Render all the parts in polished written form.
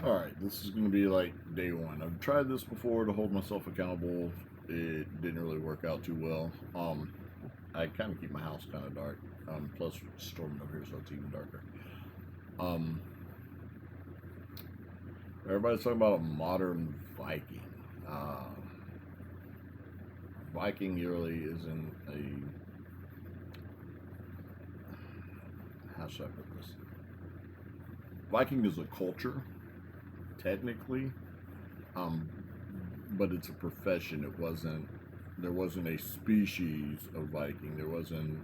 Alright, this is going to be like day one. I've tried this before to hold myself accountable. It didn't really work out too well. I kind of keep my house kind of dark. Plus, it's storming over here, so it's even darker. Um, Everybody's talking about a modern Viking. Uh, Viking really isn't a. How should I put this? Viking is a culture, technically. Um, but it's a profession. It wasn't. There wasn't a species of Viking. There wasn't,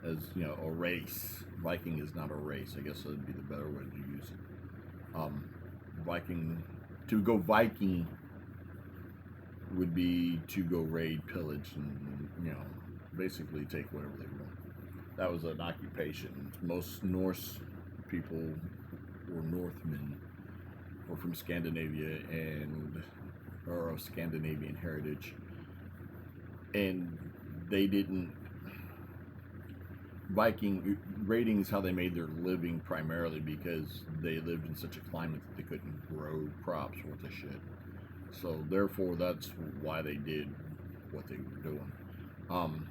as a race. Viking is not a race. I guess that'd be the better way to use it. Viking, to go Viking would be to go raid, pillage, and basically take whatever they want. That was an occupation. Most Norse people or Northmen were from Scandinavia and or of Scandinavian heritage, and they didn't. Viking raiding is how they made their living primarily because they lived in such a climate that they couldn't grow crops worth of shit. So therefore, that's why they did what they were doing. Um,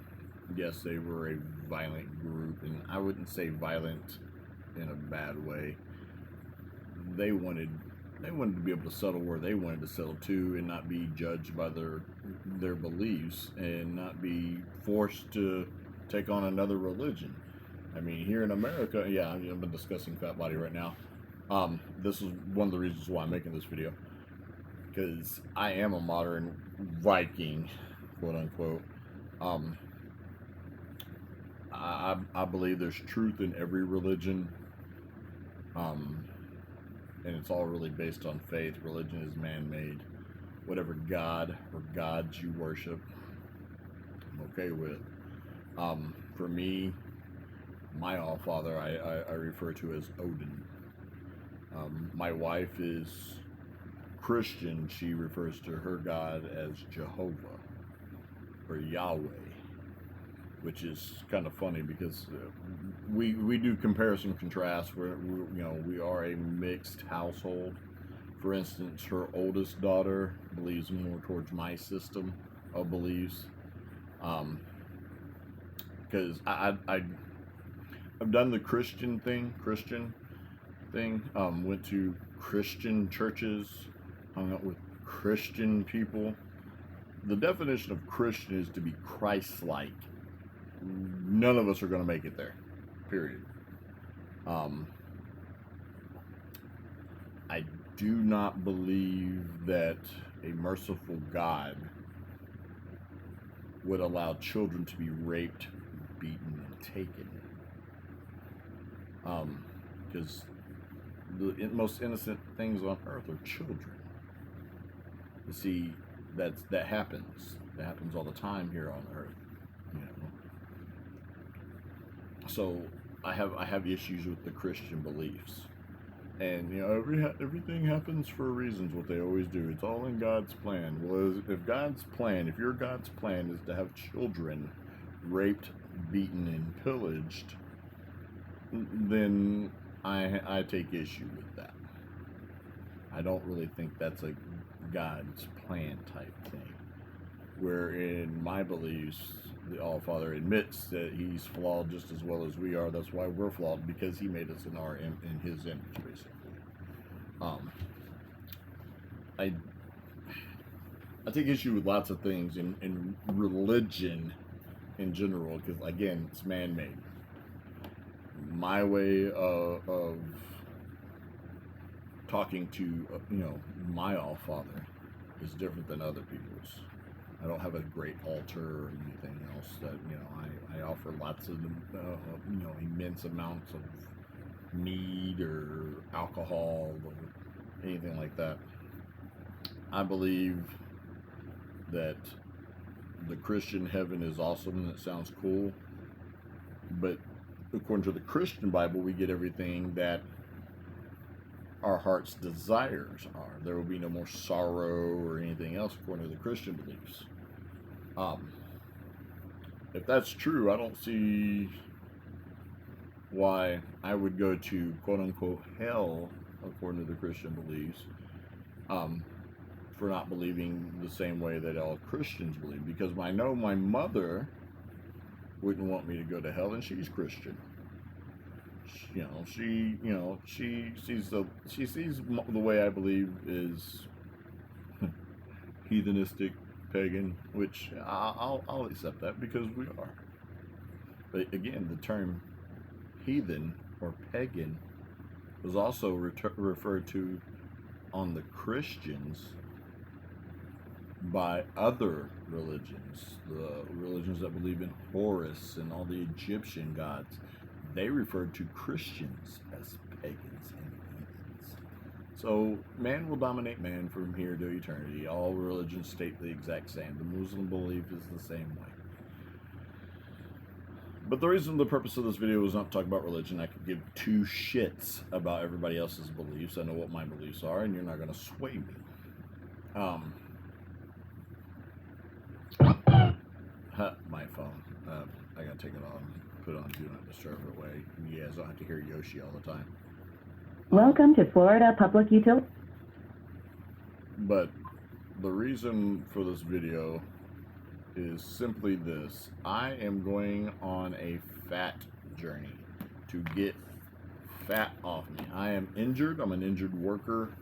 yes, they were a violent group, and I wouldn't say violent in a bad way. They wanted they wanted to be able to settle where they wanted to settle to, and not be judged by their beliefs, and not be forced to take on another religion. I mean, here in America, yeah, I've been discussing fat body right now. This is one of the reasons why I'm making this video, because I am a modern Viking, quote unquote. Um, I believe there's truth in every religion, um, and it's all really based on faith. Religion is man-made. Whatever god or gods you worship, I'm okay with. For me, my All Father, I refer to as Odin. My wife is Christian. She refers to her God as Jehovah or Yahweh, which is kind of funny because we do comparison contrast. We are a mixed household. For instance, her oldest daughter believes more towards my system of beliefs. Because I've done the Christian thing. Went to Christian churches, hung out with Christian people. The definition of Christian is to be Christ-like. None of us are going to make it there. Period. Um, I do not believe that a merciful God would allow children to be raped, beaten, and taken. Because the most innocent things on earth are children. You see, that happens. That happens all the time here on earth. You know. So I have issues with the Christian beliefs. And everything happens for reasons. What they always do, it's all in God's plan. Well, if your God's plan is to have children raped, beaten, and pillaged, then I take issue with that. I don't really think that's a God's plan type thing. Where in my beliefs, the All Father admits that He's flawed just as well as we are. That's why we're flawed, because He made us in His image, basically. I I take issue with lots of things in religion in general, because again, it's man-made. My way of talking to my All Father is different than other people's. I don't have a great altar or anything else. That I offer lots of immense amounts of mead or alcohol or anything like that. I believe that the Christian heaven is awesome and it sounds cool, but according to the Christian Bible, we get everything that our heart's desires are. There will be no more sorrow or anything else according to the Christian beliefs. If that's true, I don't see why I would go to quote unquote hell according to the Christian beliefs, for not believing the same way that all Christians believe. Because I know my mother wouldn't want me to go to hell, and she's Christian. She sees the way I believe is heathenistic, pagan, which I'll accept that because we are. But again, the term heathen or pagan was also referred to on the Christians by other religions, the religions that believe in Horus and all the Egyptian gods. They referred to Christians as pagans and heathens. So man will dominate man from here to eternity. All religions state the exact same. The Muslim belief is the same way. But the purpose of this video is not to talk about religion. I could give two shits about everybody else's beliefs. I know what my beliefs are, and you're not going to sway me. My phone. I gotta take it off. Put it on Do Not Disturb away. You guys don't have to hear Yoshi all the time. Welcome to Florida Public Utility. But the reason for this video is simply this. I am going on a fat journey to get fat off me. I am injured. I'm an injured worker.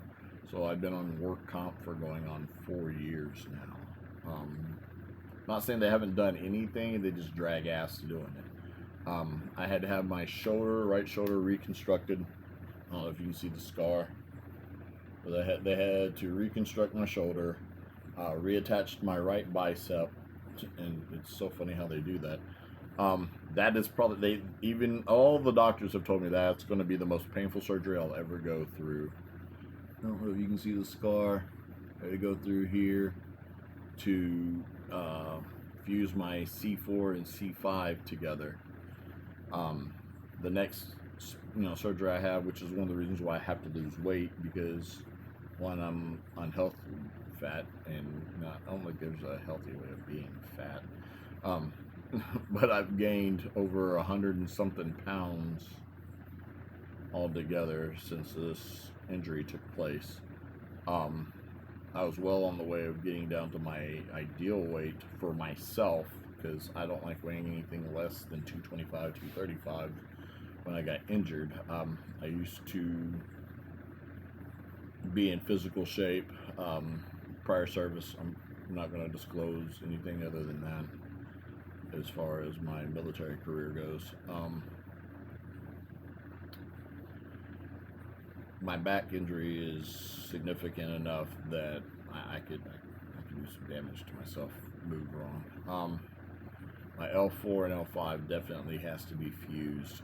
So I've been on work comp for going on 4 years now. Not saying they haven't done anything, they just drag ass doing it. I had to have my right shoulder reconstructed. I don't know if you can see the scar. But they had to reconstruct my shoulder, reattached my right bicep, and it's so funny how they do that. That is probably, all the doctors have told me that's going to be the most painful surgery I'll ever go through. I don't know if you can see the scar. I had to go through here to fuse my C4 and C5 together. The next surgery I have, which is one of the reasons why I have to lose weight, because one, I'm unhealthy fat, and I don't think there's a healthy way of being fat. But I've gained over 100 and something pounds altogether since this injury took place. I was well on the way of getting down to my ideal weight for myself, because I don't like weighing anything less than 225, 235 when I got injured. I used to be in physical shape. Prior service, I'm not going to disclose anything other than that as far as my military career goes. My back injury is significant enough that I could do some damage to myself, move wrong. My L4 and L5 definitely has to be fused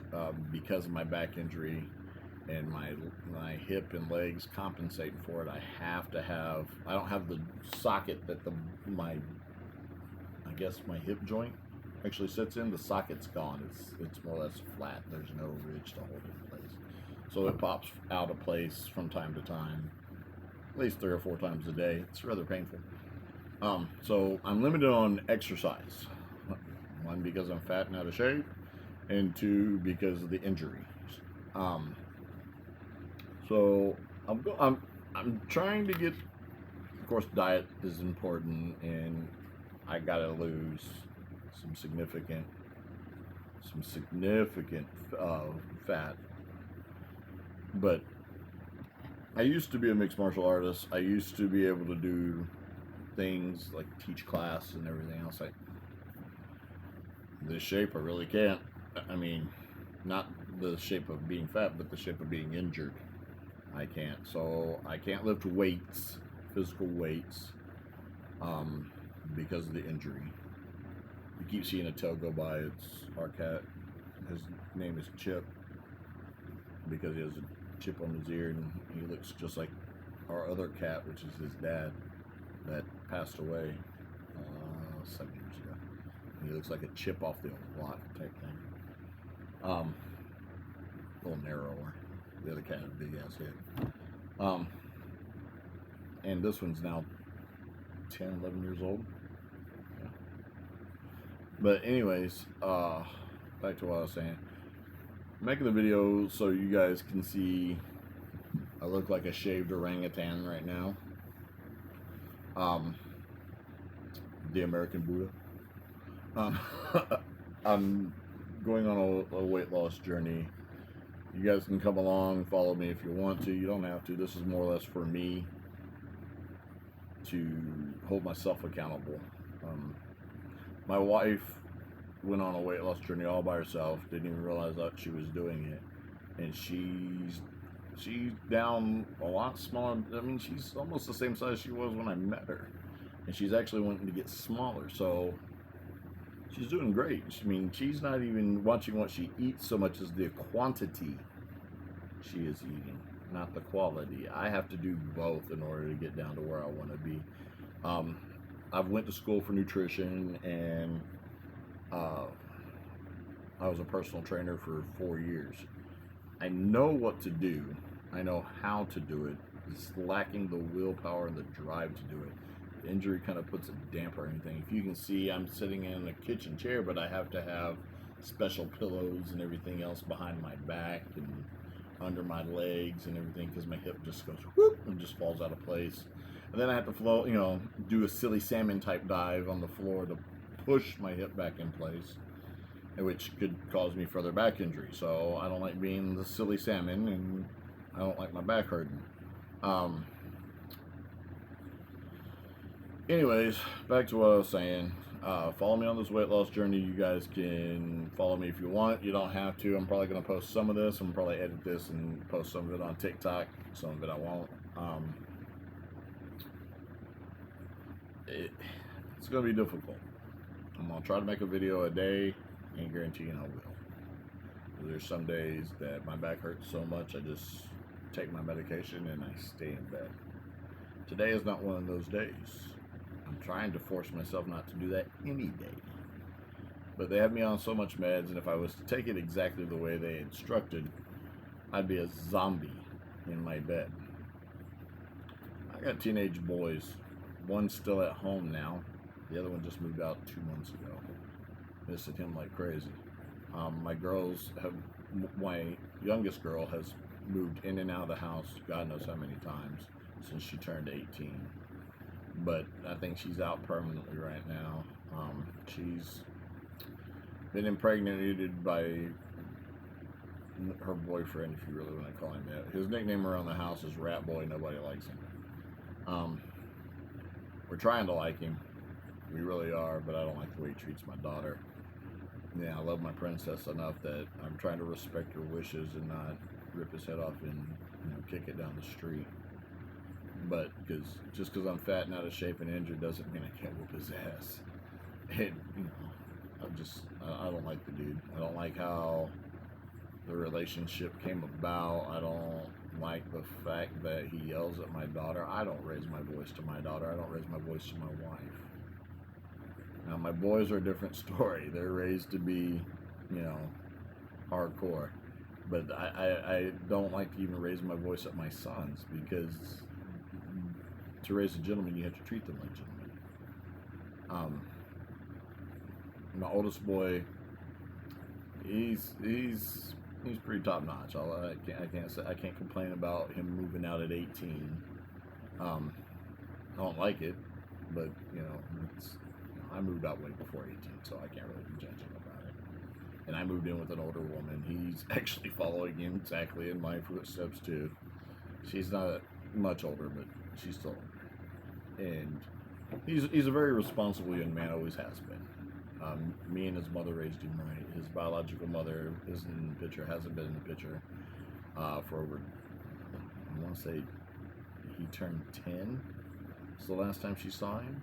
because of my back injury, and my hip and legs compensating for it. I don't have the socket that my hip joint actually sits in. The socket's gone. It's more or less flat. There's no ridge to hold it in place. So it pops out of place from time to time, at least 3 or 4 times a day. It's rather painful. So I'm limited on exercise. 1, because I'm fat and out of shape, and 2, because of the injury. So I'm trying to get, of course, diet is important, and I gotta lose some significant fat. But I used to be a mixed martial artist. I used to be able to do things like teach class and everything else. This shape, I really can't. I mean, not the shape of being fat, but the shape of being injured. I can't. So I can't lift weights, physical weights, because of the injury. You keep seeing a tail go by. It's our cat. His name is Chip because he has a chip on his ear, and he looks just like our other cat, which is his dad, that passed away 7 years ago. He looks like a chip off the old block type thing. A little narrower. The other cat had a big ass head. And this one's now 10, 11 years old. Yeah. But anyways, back to what I was saying. I'm making the video so you guys can see I look like a shaved orangutan right now. Um, the American Buddha. Um, I'm going on a weight loss journey. You guys can come along, follow me if you want to. You don't have to. This is more or less for me to hold myself accountable. My wife went on a weight loss journey all by herself. Didn't even realize that she was doing it, and she's down a lot smaller. I mean, she's almost the same size she was when I met her, and she's actually wanting to get smaller. So she's doing great. I mean, she's not even watching what she eats so much as the quantity she is eating, not the quality. I have to do both in order to get down to where I want to be. I've went to school for nutrition, and I was a personal trainer for 4 years. I know what to do. I know how to do it. It's lacking the willpower and the drive to do it. The injury kind of puts a damper on anything. If you can see, I'm sitting in a kitchen chair, but I have to have special pillows and everything else behind my back and under my legs and everything, because my hip just goes whoop and just falls out of place. And then I have to float, do a silly salmon type dive on the floor to push my hip back in place, which could cause me further back injury. So I don't like being the silly salmon, and I don't like my back hurting. Anyways, back to what I was saying. Follow me on this weight loss journey. You guys can follow me if you want. You don't have to. I'm probably going to post some of this. I'm probably edit this and post some of it on TikTok. Some of it I won't. It's going to be difficult. I'm going to try to make a video a day. Ain't guaranteeing I will. There's some days that my back hurts so much I just take my medication and I stay in bed. Today is not one of those days. I'm trying to force myself not to do that any day. But they have me on so much meds, and if I was to take it exactly the way they instructed, I'd be a zombie in my bed. I got teenage boys. One's still at home now. The other one just moved out 2 months ago. Missing him like crazy. My youngest girl has moved in and out of the house God knows how many times since she turned 18. But I think she's out permanently right now. She's been impregnated by her boyfriend, if you really want to call him that. His nickname around the house is Rat Boy. Nobody likes him. We're trying to like him. We really are, but I don't like the way he treats my daughter. Yeah, I love my princess enough that I'm trying to respect her wishes and not rip his head off and kick it down the street. But just because I'm fat and out of shape and injured doesn't mean I can't whoop his ass. And I don't like the dude. I don't like how the relationship came about. I don't like the fact that he yells at my daughter. I don't raise my voice to my daughter. I don't raise my voice to my wife. Now my boys are a different story. They're raised to be, hardcore. But I don't like to even raise my voice at my sons, because to raise a gentleman, you have to treat them like gentlemen. My oldest boy, he's pretty top notch. I can't complain about him moving out at 18. I don't like it, but I moved out way before 18, so I can't really be judging about it. And I moved in with an older woman. He's actually following exactly in my footsteps too. She's not much older, but she's still older. And he's a very responsible young man, always has been. Me and his mother raised him right. His biological mother isn't in the picture, hasn't been in the picture for over, I want to say he turned 10. It's the last time she saw him.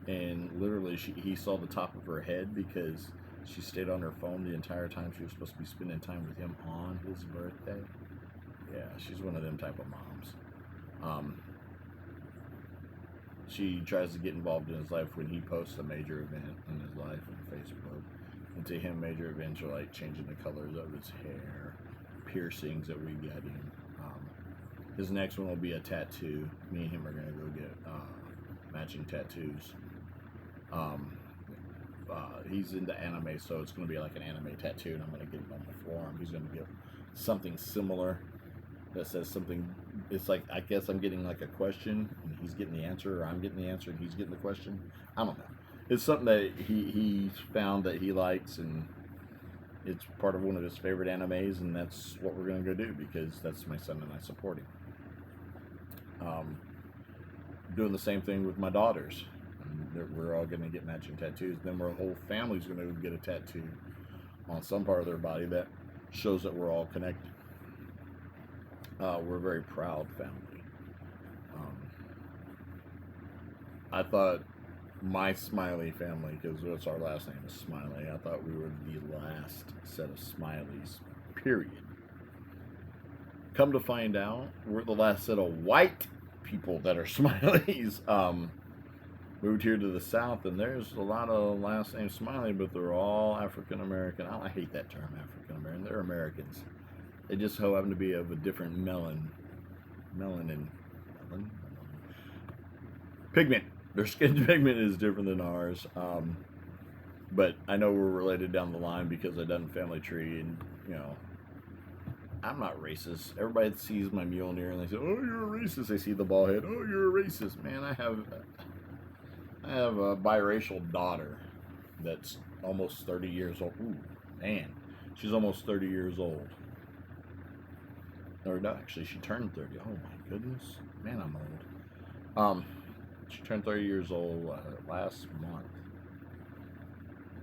And literally he saw the top of her head because she stayed on her phone the entire time she was supposed to be spending time with him on his birthday. Yeah, she's one of them type of moms. She tries to get involved in his life when he posts a major event in his life on Facebook. And to him, major events are like changing the colors of his hair, piercings that we get him. His next one will be a tattoo. Me and him are going to go get matching tattoos. He's into anime, so it's going to be like an anime tattoo, and I'm going to get it on my forearm. He's going to get something similar that says something. It's like, I guess I'm getting like a question and he's getting the answer, or I'm getting the answer and he's getting the question. I don't know. It's something that he's found that he likes, and it's part of one of his favorite animes, and that's what we're gonna go do because that's my son and I support him. Doing the same thing with my daughters. We're all gonna get matching tattoos. Then our whole family's gonna get a tattoo on some part of their body that shows that we're all connected. We're a very proud family. I thought my Smiley family, because what's our last name is Smiley, I thought we were the last set of Smileys, period. Come to find out, we're the last set of white people that are Smileys. Moved here to the South, and there's a lot of last name Smiley, but they're all African American. I hate that term, African American. They're Americans. They just so happen to be of a different pigment. Their skin pigment is different than ours. But I know we're related down the line because I've done family tree, and I'm not racist. Everybody that sees my Mjolnir and they say, "Oh, you're a racist." They see the bald head. "Oh, you're a racist." Man, I have a biracial daughter that's almost 30 years old. Ooh, man, she's almost 30 years old. Or no, actually, she turned 30. Oh my goodness, man, I'm old. She turned 30 years old last month.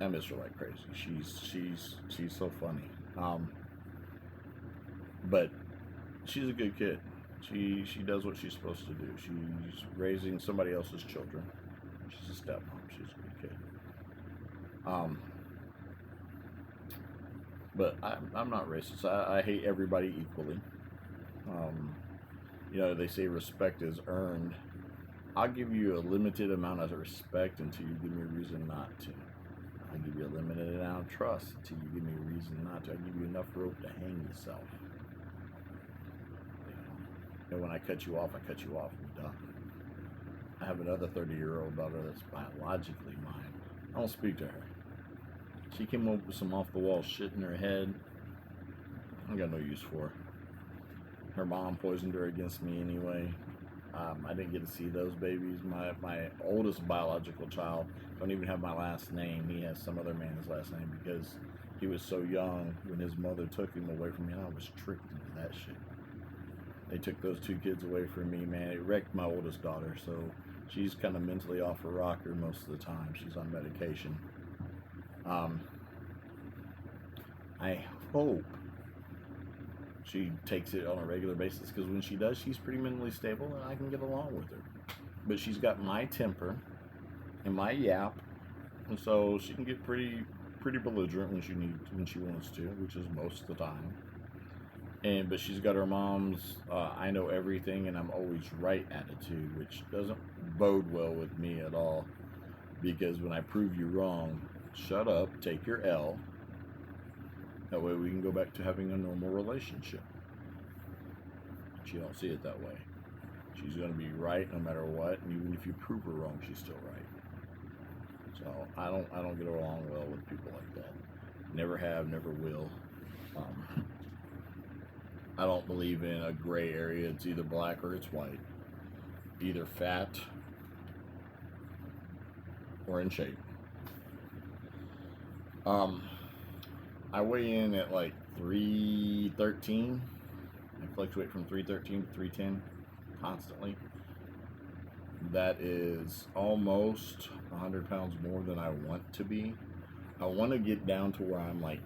I miss her like crazy. She's so funny. But she's a good kid. She does what she's supposed to do. She's raising somebody else's children. She's a stepmom. She's a good kid. But I'm not racist. I hate everybody equally. They say respect is earned. I'll give you a limited amount of respect until you give me a reason not to. I'll give you a limited amount of trust until you give me a reason not to. I'll give you enough rope to hang yourself. When I cut you off, I cut you off. I'm done. I have another 30-year-old daughter that's biologically mine. I don't speak to her. She came up with some off-the-wall shit in her head. I got no use for her. Her mom poisoned her against me anyway. I didn't get to see those babies. My oldest biological child don't even have my last name. He has some other man's last name because he was so young when his mother took him away from me, and I was tricked into that shit. They took those two kids away from me, man. It wrecked my oldest daughter, so she's kind of mentally off her rocker most of the time. She's on medication. I hope she takes it on a regular basis, because when she does, she's pretty mentally stable and I can get along with her. But she's got my temper and my yap, and so she can get pretty belligerent when she wants to, which is most of the time. But she's got her mom's I know everything and I'm always right attitude, which doesn't bode well with me at all, because when I prove you wrong, shut up, take your L. That way we can go back to having a normal relationship. She don't see it that way. She's going to be right no matter what, and even if you prove her wrong, she's still right. So I don't get along well with people like that. Never have, never will. I don't believe in a gray area. It's either black or it's white. Either fat or in shape. I weigh in at like 313. I fluctuate from 313 to 310 constantly. That is almost 100 pounds more than I want to be. I want to get down to where I'm like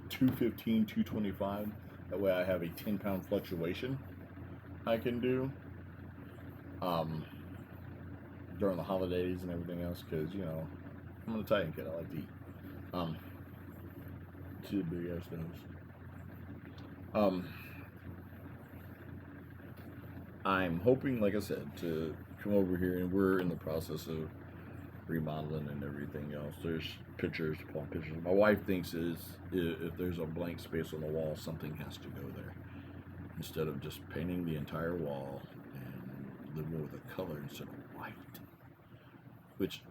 215, 225. That way I have a 10-pound fluctuation I can do during the holidays and everything else, because, I'm an Italian kid. I like to eat. See the big ass nose. I'm hoping, like I said, to come over here, and we're in the process of remodeling and everything else. There's pictures. My wife thinks if there's a blank space on the wall, something has to go there, instead of just painting the entire wall and living with a color instead of white. Which,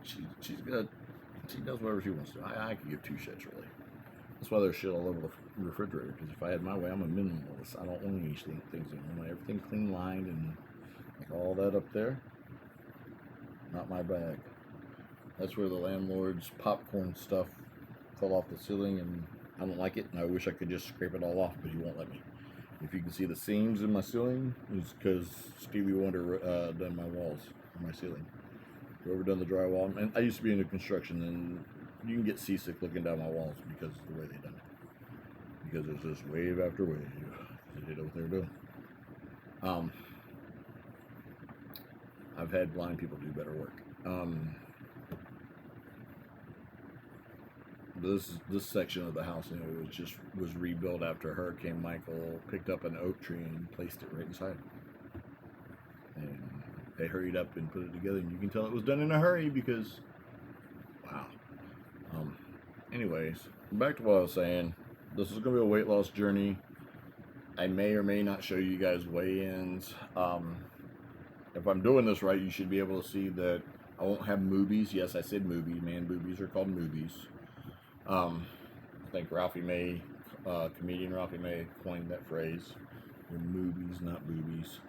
she does whatever she wants to. I could give two shits, really. That's why there's shit all over the refrigerator. Because if I had my way, I'm a minimalist. I don't want any things. I want everything clean lined and like all that up there. Not my bag. That's where the landlord's popcorn stuff fell off the ceiling, and I don't like it. And I wish I could just scrape it all off, but you won't let me. If you can see the seams in my ceiling, it's because Stevie Wonder done my walls, my ceiling. Whoever done the drywall, and I used to be into construction, and you can get seasick looking down my walls because of the way they done it. Because there's just wave after wave. They did what they were doing. I've had blind people do better work. This section of the house, was rebuilt after Hurricane Michael picked up an oak tree and placed it right inside. And they hurried up and put it together, and you can tell it was done in a hurry because, wow. Anyways, back to what I was saying. This is going to be a weight loss journey. I may or may not show you guys weigh-ins. If I'm doing this right, you should be able to see that I won't have movies. Yes, I said movie. Man, boobies are called movies. I think Ralphie May, comedian Ralphie May, coined that phrase. They're movies, not boobies.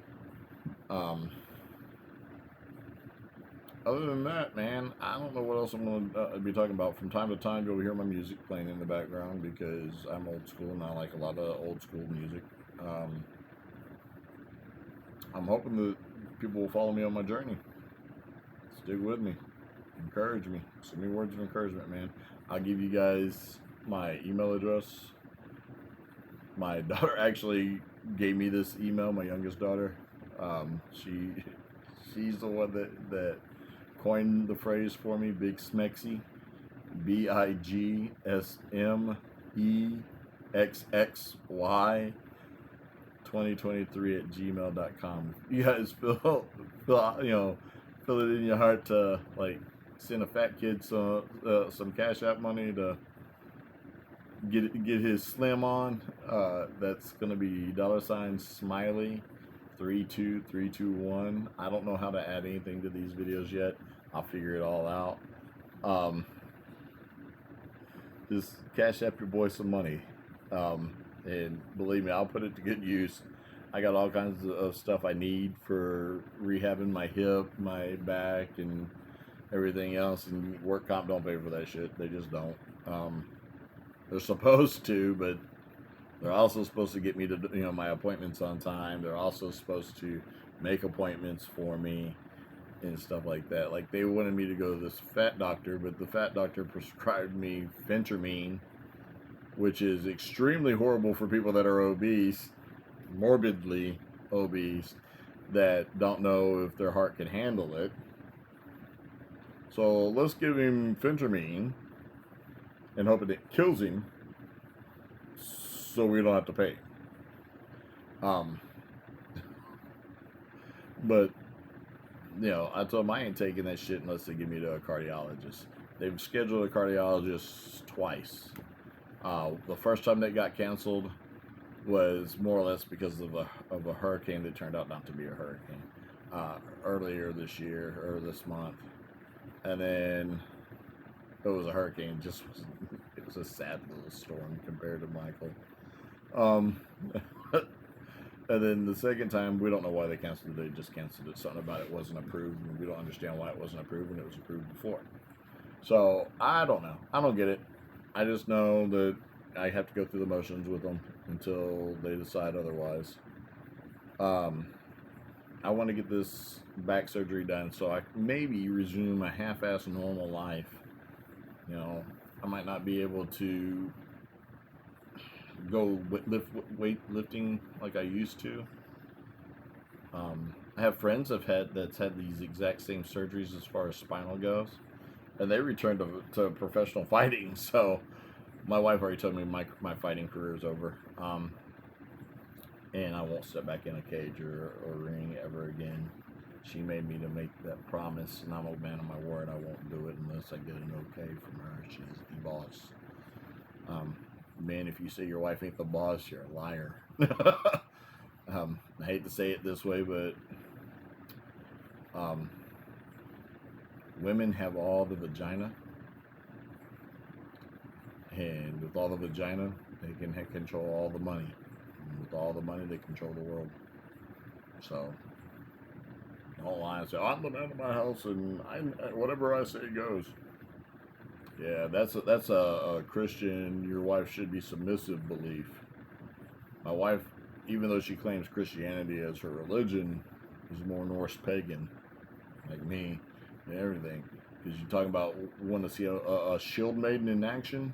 Other than that, man, I don't know what else I'm going to be talking about. From time to time, you'll hear my music playing in the background because I'm old school and I like a lot of old school music. I'm hoping that people will follow me on my journey. Stick with me. Encourage me. Send me words of encouragement, man. I'll give you guys my email address. My daughter actually gave me this email, my youngest daughter. She's the one that coined the phrase for me, Big Smexy. BIGSMEXXY 2023@gmail.com. You guys fill it in your heart to send a fat kid some Cash App money to get his slim on. That's gonna be $smiley 32321. I don't know how to add anything to these videos yet. I'll figure it all out. Just Cash App your boy some money. And believe me, I'll put it to good use. I got all kinds of stuff I need for rehabbing my hip, my back, and everything else. And work comp don't pay for that shit. They just don't. They're supposed to, but they're also supposed to get me to my appointments on time. They're also supposed to make appointments for me and stuff like that. Like, they wanted me to go to this fat doctor, but the fat doctor prescribed me phentermine, which is extremely horrible for people that are obese, morbidly obese, that don't know if their heart can handle it. So let's give him phentermine and hope it kills him so we don't have to pay. But I told them I ain't taking that shit unless they give me to a cardiologist. They've scheduled a cardiologist twice. The first time that got canceled was more or less because of a hurricane that turned out not to be a hurricane earlier this year or this month, and then it was a hurricane. It was a sad little storm compared to Michael. And then the second time, we don't know why they canceled it. They just canceled it. Something about it wasn't approved, and we don't understand why it wasn't approved when it was approved before. So I don't know. I don't get it. I just know that I have to go through the motions with them until they decide otherwise. I want to get this back surgery done so I can maybe resume a half-ass normal life. I might not be able to go weightlifting like I used to. I have friends that's had these exact same surgeries as far as spinal goes, and they returned to professional fighting. So my wife already told me my fighting career is over, and I won't step back in a cage or ring ever again. She made me to make that promise, and I'm a man of my word. I won't do it unless I get an okay from her. She's the boss. Man, if you say your wife ain't the boss, you're a liar. I hate to say it this way, but women have all the vagina, And with all the vagina, they can control all the money. And with all the money, they control the world. So, don't lie and say, I'm the man of my house and whatever I say goes. Yeah, that's a Christian, your wife should be submissive belief. My wife, even though she claims Christianity as her religion, is more Norse pagan, like me, and everything. Because you're talking about wanting to see a shield maiden in action.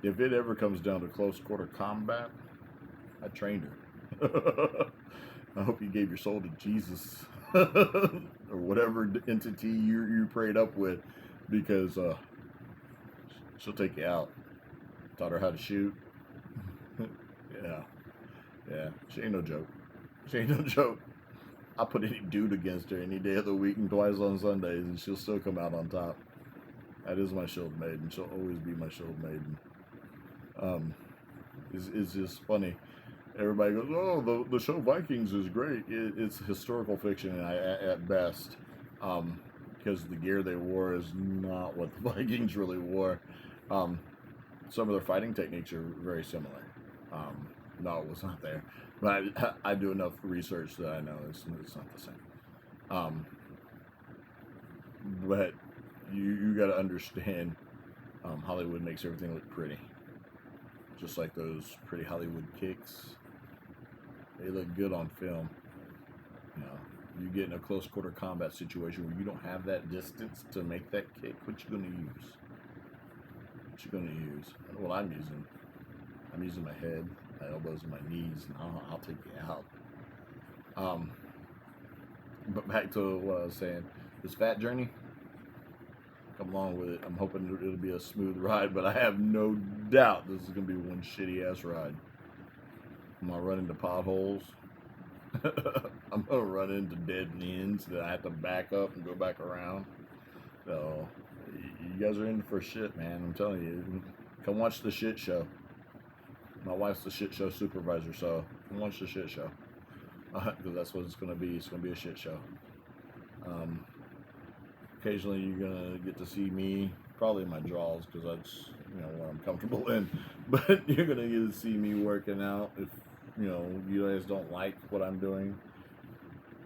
If it ever comes down to close quarter combat, I trained her. I hope you gave your soul to Jesus or whatever entity you prayed up with, because she'll take you out. Taught her how to shoot. Yeah. She ain't no joke. She ain't no joke. I put any dude against her any day of the week and twice on Sundays, and she'll still come out on top. That is my shield maiden. She'll always be my shield maiden. It's just funny. Everybody goes, "Oh, the show Vikings is great." It's historical fiction at best, because the gear they wore is not what the Vikings really wore. Some of their fighting techniques are very similar. No, it was not there, but I do enough research that I know it's not the same. But you got to understand, Hollywood makes everything look pretty. Just like those pretty Hollywood kicks, they look good on film. You know, you get in a close quarter combat situation where you don't have that distance to make that kick. What you gonna use? What you gonna use? I know what I'm using. I'm using my head, my elbows, and my knees, and I'll take you out. But back to what I was saying, this fat journey, come along with it. I'm hoping it'll be a smooth ride, but I have no doubt this is gonna be one shitty ass ride. I'm gonna run into potholes. I'm gonna run into dead ends that I have to back up and go back around. So you guys are in for shit, man. I'm telling you. Come watch the shit show. My wife's the shit show supervisor, so come watch the shit show. Because that's what it's gonna be. It's gonna be a shit show. Occasionally you're gonna get to see me, probably in my drawers, because that's what I'm comfortable in. But you're gonna get to see me working out. If you guys don't like what I'm doing,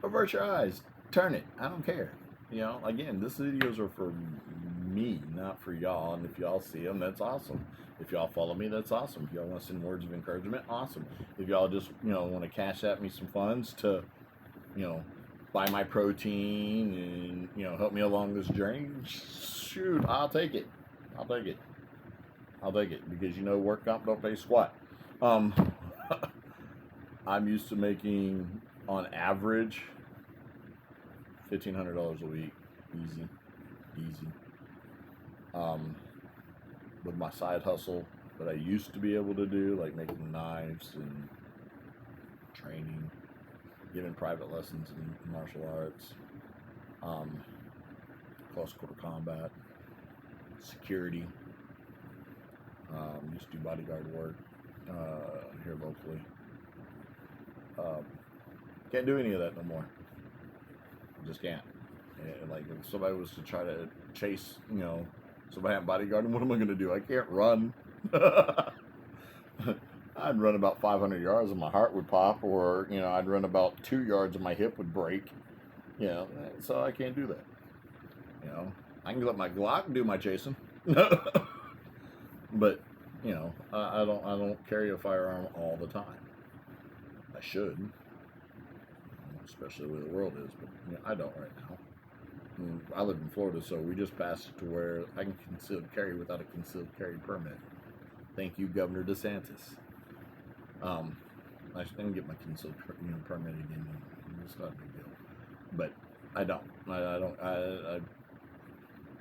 avert your eyes, turn it. I don't care. Again, this videos are for me, not for y'all. And if y'all see them, that's awesome. If y'all follow me, that's awesome. If y'all want to send words of encouragement, awesome. If y'all just want to cash at me some funds to buy my protein and help me along this journey, shoot, I'll take it. I'll take it because work comp don't pay squat. I'm used to making on average $1,500 a week, easy. With my side hustle that I used to be able to do, like making knives and training, giving private lessons in martial arts, close quarter combat, security. Used to do bodyguard work here locally. Can't do any of that no more. Just can't. And like if somebody was to try to chase, somebody I'm bodyguarding, what am I going to do? I can't run. I'd run about 500 yards and my heart would pop, or I'd run about 2 yards and my hip would break. So I can't do that. I can let my Glock do my chasing, but I don't carry a firearm all the time. I should, especially where the world is, but I don't right now. I live in Florida, so we just passed it to where I can concealed carry without a concealed carry permit. Thank you, Governor DeSantis. I can get my concealed permit again. It's not a big deal, but I don't.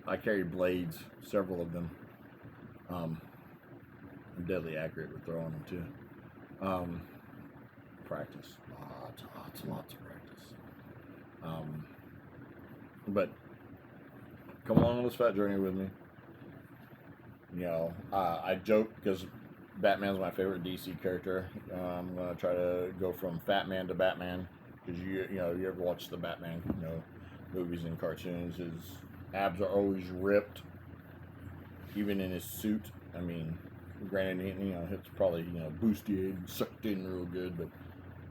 I carry blades, several of them. I'm deadly accurate with throwing them too. Practice, lots of practice. But come along on this fat journey with me. I joke because Batman's my favorite DC character. I'm gonna try to go from Fat Man to Batman, because you ever watch the Batman movies and cartoons? His abs are always ripped, even in his suit. I mean, granted, you know, it's probably, you know, bustier and sucked in real good, but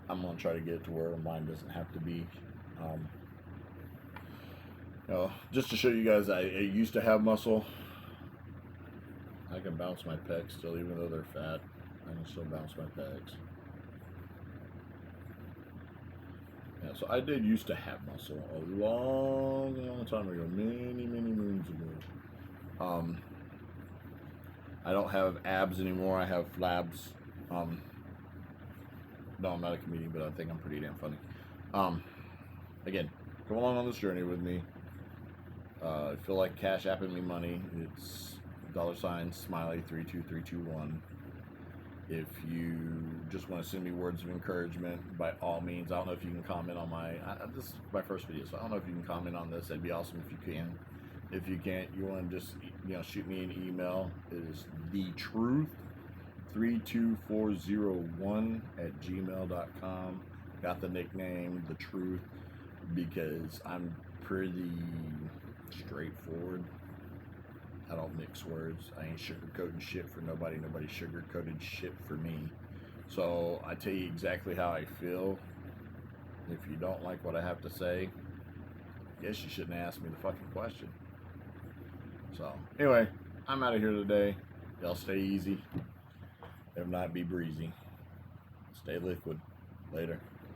I'm gonna try to get it to where mine doesn't have to be. You know, just to show you guys, I used to have muscle. I can bounce my pecs still, even though they're fat. I can still bounce my pecs. Yeah, so I did used to have muscle a long time ago, many moons ago. I don't have abs anymore. I have flabs. No, I'm not a comedian, but I think I'm pretty damn funny. Again, come along on this journey with me. I feel like Cash Apping me money. It's $smiley32321. If you just want to send me words of encouragement, by all means. I don't know if you can comment on my. This is my first video, so I don't know if you can comment on this. That'd be awesome if you can. If you can't, you want to just, you know, shoot me an email. It is thetruth32401@gmail.com. Got the nickname The Truth because I'm pretty straightforward. I don't mix words. I ain't sugarcoating shit for nobody. Nobody sugarcoated shit for me. So I tell you exactly how I feel. If you don't like what I have to say, I guess you shouldn't ask me the fucking question. So anyway, I'm out of here today. Y'all stay easy. If not, be breezy. Stay liquid. Later.